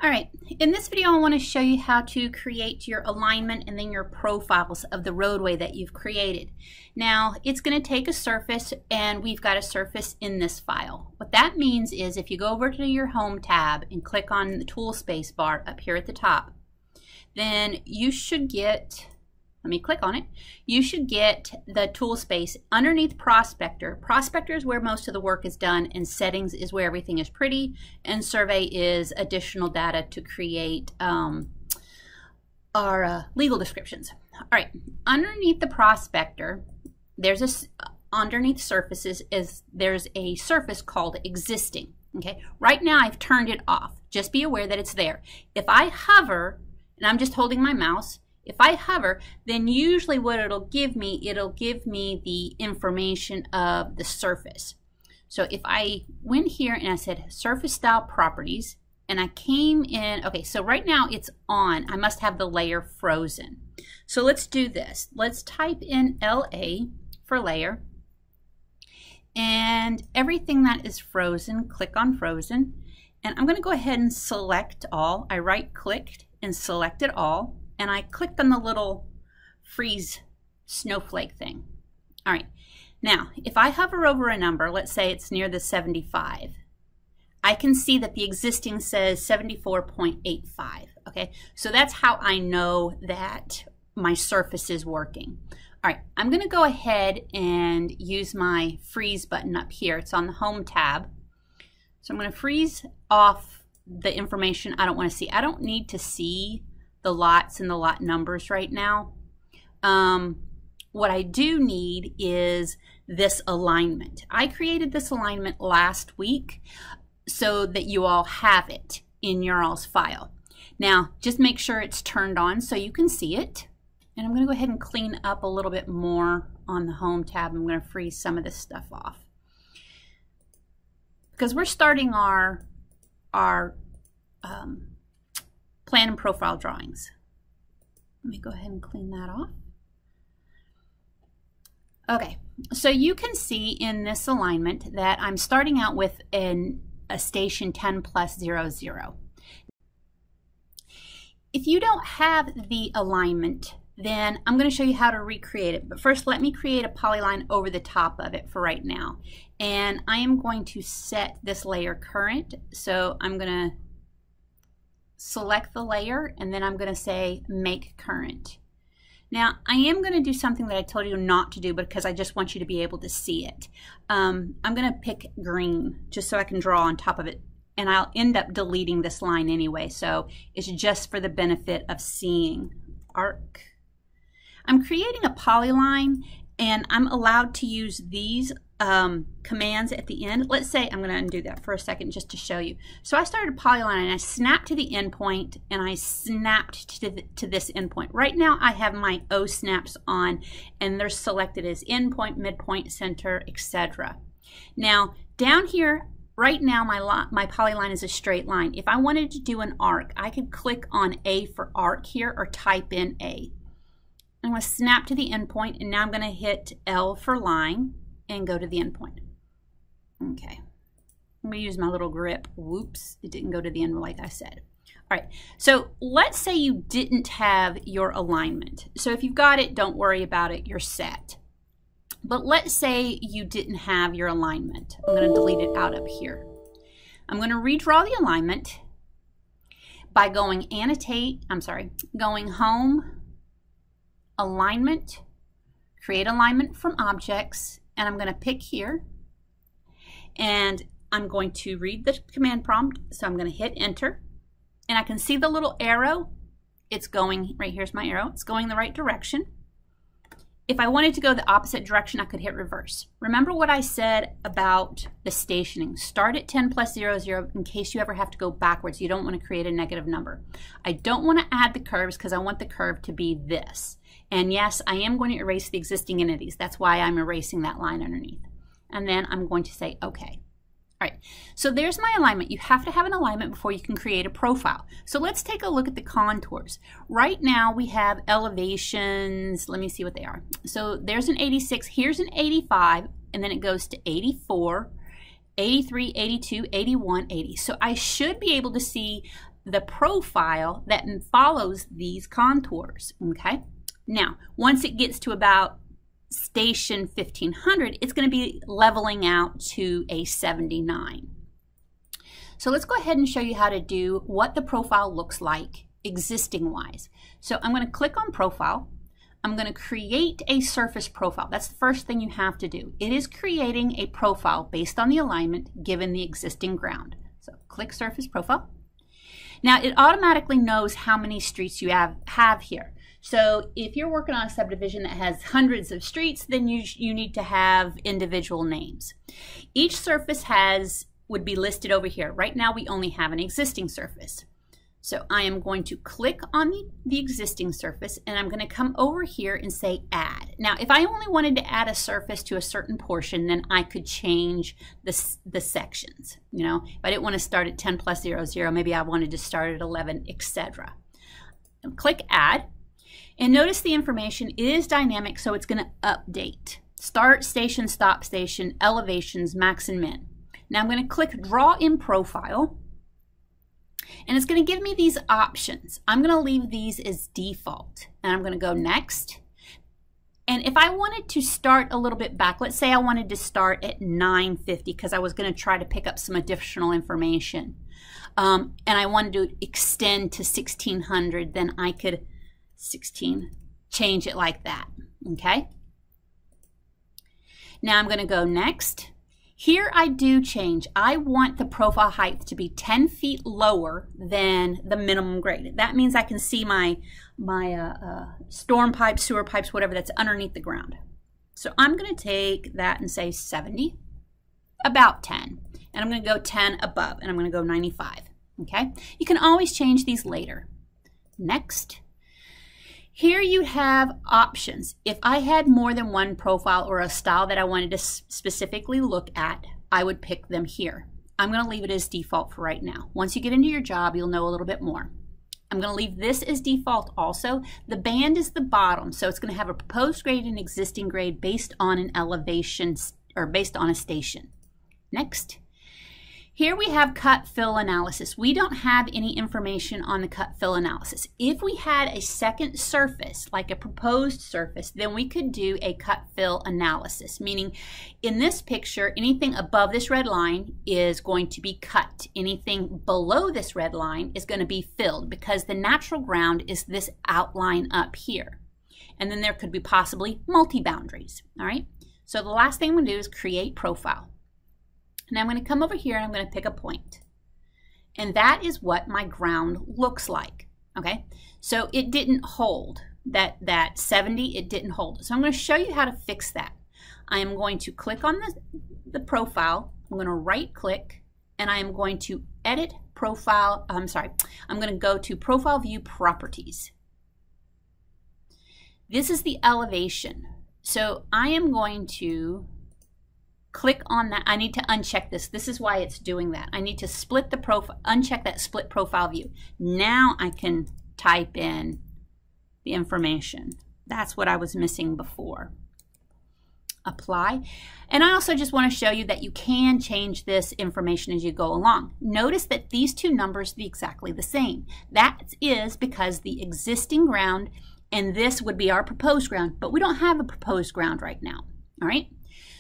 All right, in this video I want to show you how to create your alignment and then your profiles of the roadway that you've created. Now it's going to take a surface, and we've got a surface in this file. What that means is if you go over to your Home tab and click on the tool space bar up here at the top, then you should get, let me click on it, you should get the tool space underneath Prospector. Prospector is where most of the work is done, and Settings is where everything is pretty, and Survey is additional data to create our legal descriptions. All right, underneath the Prospector, underneath surfaces there's a surface called Existing. Okay, right now I've turned it off. Just be aware that it's there. If I hover, and I'm just holding my mouse, if I hover, then usually what it'll give me the information of the surface. So if I went here and I said Surface Style Properties, and I came in, okay, so right now it's on. I must have the layer frozen. So let's do this. Let's type in LA for layer, and everything that is frozen, click on Frozen, and I'm going to go ahead and select all. I right-clicked and selected all, and I clicked on the little freeze snowflake thing. All right, now if I hover over a number, let's say it's near the 75, I can see that the existing says 74.85. Okay, so that's how I know that my surface is working. All right, I'm going to go ahead and use my freeze button up here. It's on the Home tab. So I'm going to freeze off the information I don't want to see. I don't need to see the lots and the lot numbers right now. What I do need is this alignment. I created this alignment last week so that you all have it in your all's file. Now just make sure it's turned on so you can see it. And I'm going to go ahead and clean up a little bit more on the Home tab. I'm going to freeze some of this stuff off because we're starting our plan and profile drawings. Let me go ahead and clean that off. Okay, so you can see in this alignment that I'm starting out with a station 10+00. If you don't have the alignment, then I'm going to show you how to recreate it. But first, let me create a polyline over the top of it for right now. And I am going to set this layer current. So I'm going to select the layer, and then I'm going to say make current. Now I am going to do something that I told you not to do because I just want you to be able to see it. I'm going to pick green just so I can draw on top of it, and I'll end up deleting this line anyway, so it's just for the benefit of seeing. Arc. I'm creating a polyline, and I'm allowed to use these commands at the end. Let's say, I'm going to undo that for a second just to show you. So I started a polyline, and I snapped to the endpoint, and I snapped to this endpoint. Right now I have my O snaps on, and they're selected as endpoint, midpoint, center, etc. Now down here, right now my polyline is a straight line. If I wanted to do an arc, I could click on A for arc here, or type in A. I'm going to snap to the endpoint, and now I'm going to hit L for line and go to the endpoint. Okay, I'm going to use my little grip. Whoops, it didn't go to the end like I said. All right, so let's say you didn't have your alignment. So if you've got it, don't worry about it, you're set. But let's say you didn't have your alignment. I'm going to delete it out up here. I'm going to redraw the alignment by going going Home, Alignment, Create Alignment from Objects, and I'm going to pick here, and I'm going to read the command prompt. So I'm going to hit enter, and I can see the little arrow. It's going, right here's my arrow, it's going the right direction. If I wanted to go the opposite direction, I could hit reverse. Remember what I said about the stationing. Start at 10+00 in case you ever have to go backwards. You don't want to create a negative number. I don't want to add the curves because I want the curve to be this. And yes, I am going to erase the existing entities. That's why I'm erasing that line underneath. And then I'm going to say OK. All right, so there's my alignment. You have to have an alignment before you can create a profile. So let's take a look at the contours. Right now we have elevations. Let me see what they are. So there's an 86, here's an 85, and then it goes to 84, 83, 82, 81, 80. So I should be able to see the profile that follows these contours, okay? Now, once it gets to about station 1500, it's going to be leveling out to a 79. So let's go ahead and show you how to do what the profile looks like existing wise. So I'm going to click on profile. I'm going to create a surface profile. That's the first thing you have to do. It is creating a profile based on the alignment given the existing ground. So click surface profile. Now it automatically knows how many streets you have here. So if you're working on a subdivision that has hundreds of streets, then you need to have individual names. Each surface would be listed over here. Right now we only have an existing surface. So I am going to click on the existing surface, and I'm going to come over here and say add. Now if I only wanted to add a surface to a certain portion, then I could change the sections. You know, if I didn't want to start at 10 plus 0, 0, maybe I wanted to start at 11, etc. Click add. And notice the information is dynamic, so it's going to update. Start station, stop station, elevations, max and min. Now I'm going to click draw in profile, and it's going to give me these options. I'm going to leave these as default, and I'm going to go next. And if I wanted to start a little bit back, let's say I wanted to start at 950 because I was going to try to pick up some additional information, and I wanted to extend to 1600, then I could change it like that, okay? Now I'm going to go next. Here I do change. I want the profile height to be 10 feet lower than the minimum grade. That means I can see my storm pipes, sewer pipes, whatever that's underneath the ground. So I'm going to take that and say 70, about 10. And I'm going to go 10 above, and I'm going to go 95, okay? You can always change these later. Next. Here you have options. If I had more than one profile or a style that I wanted to specifically look at, I would pick them here. I'm going to leave it as default for right now. Once you get into your job, you'll know a little bit more. I'm going to leave this as default also. The band is the bottom, so it's going to have a proposed grade and existing grade based on an elevation or based on a station. Next. Here we have cut fill analysis. We don't have any information on the cut fill analysis. If we had a second surface, like a proposed surface, then we could do a cut fill analysis, meaning in this picture, anything above this red line is going to be cut. Anything below this red line is going to be filled because the natural ground is this outline up here. And then there could be possibly multi-boundaries, all right? So the last thing I'm going to do is create profile. Now I'm going to come over here and I'm going to pick a point. And that is what my ground looks like, okay? So it didn't hold, that 70, it didn't hold. So I'm going to show you how to fix that. I am going to click on the profile, I'm going to right click, and I am going to edit profile, I'm going to go to profile view properties. This is the elevation. So I am going to click on that. I need to uncheck this. This is why it's doing that. I need to split the profile, uncheck that split profile view. Now I can type in the information. That's what I was missing before. Apply. And I also just want to show you that you can change this information as you go along. Notice that these two numbers are exactly the same. That is because the existing ground and this would be our proposed ground, but we don't have a proposed ground right now. All right.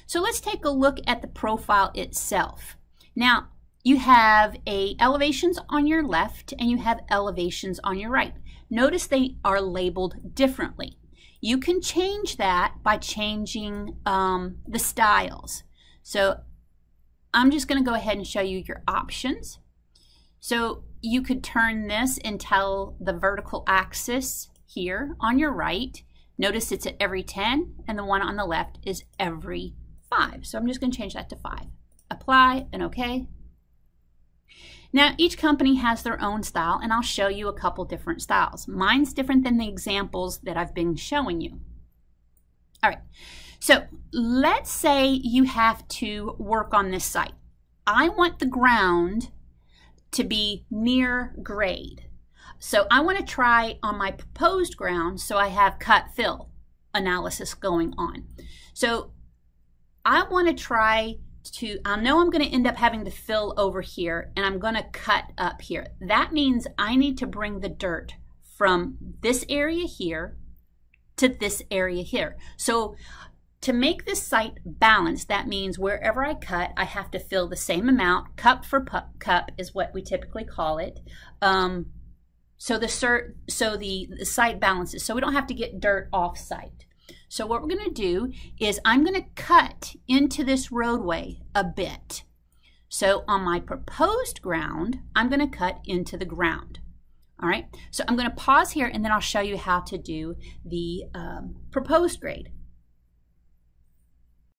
So let's take a look at the profile itself. Now, you have elevations on your left and you have elevations on your right. Notice they are labeled differently. You can change that by changing the styles. So I'm just going to go ahead and show you your options. So you could turn this and tell the vertical axis here on your right. Notice it's at every 10 and the one on the left is every 5. So I'm just going to change that to 5. Apply and OK. Now each company has their own style, and I'll show you a couple different styles. Mine's different than the examples that I've been showing you. All right, so let's say you have to work on this site. I want the ground to be near grade. So I want to try on my proposed ground, so I have cut fill analysis going on. So I want to try I know I'm going to end up having to fill over here, and I'm going to cut up here. That means I need to bring the dirt from this area here to this area here. So to make this site balanced, that means wherever I cut, I have to fill the same amount. Cup for cup is what we typically call it. So the site balances, so we don't have to get dirt off site. So what we're going to do is I'm going to cut into this roadway a bit. So on my proposed ground, I'm going to cut into the ground. All right, so I'm going to pause here and then I'll show you how to do the proposed grade.